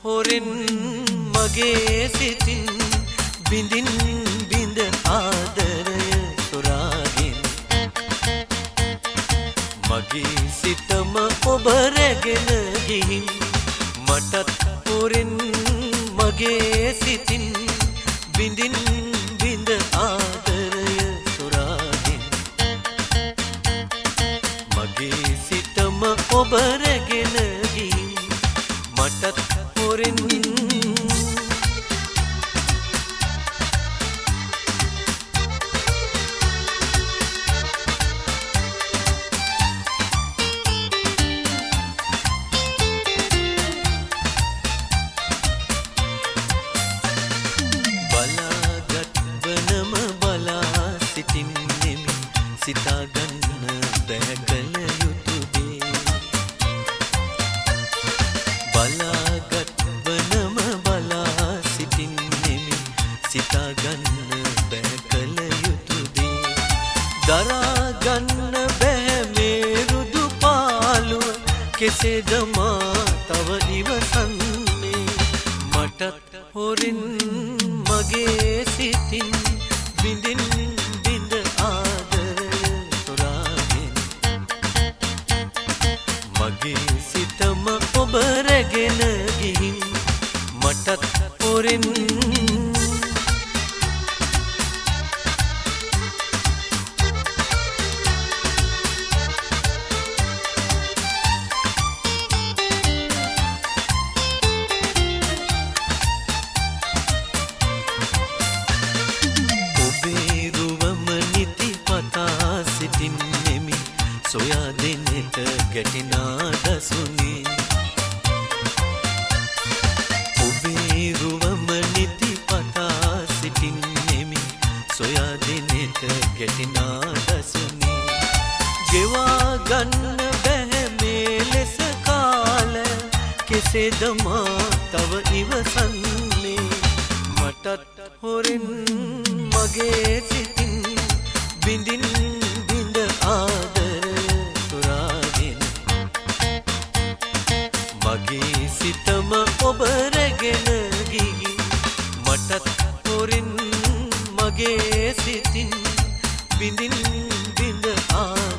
හොරෙන් මගේ සිතින් බිඳින් බිඳ ආදරය සොරාගෙන මගේ සිතම ඔබ රැගෙන ගිහින් මටත් හොරෙන් මගේ සිතින් බිඳින් බිඳ ආදරය සොරාගෙන මගේ සිතම ඔබ රැගෙන ගිහින් මටත් හොරෙන් සිතාගන්න බැගල යුතු දේ බලාගත් වනම බලා සිටින්නෙමි සිතාගන්න බැගල යුතු දේ දරාගන්න බැහැ මේ රුදු පාළුව කෙසේද මා තව ඉවසන්නේ මටත් හොරින් මගේ සිතින් බිඳින් බිඳ මගේ සිතම ඔබ රැගෙන ගිහින් මටත් හොරෙන් ඔබේ රුවම නිති පතා සිටින්නෙමි සොයා දෙනෙට ගැටිනා දසුනේ ඔබේ රුවම නිති පතා සිටින්නෙමි සොයා දෙනෙට ගැටිනා දසුනේ ගෙවා ගන්න බැහැ මේ ලෙස කාලය කෙසේද මා තව ඉවසන්නේ මටත් හොරෙන් මගේ සිතින් බිඳින් බිඳ ආදරය සොරාගෙන මගේ සිතම ඔබ රැගෙන ගිහි මටත් හොරින් මගේ සිතින් බිඳින් බිඳ ආදරය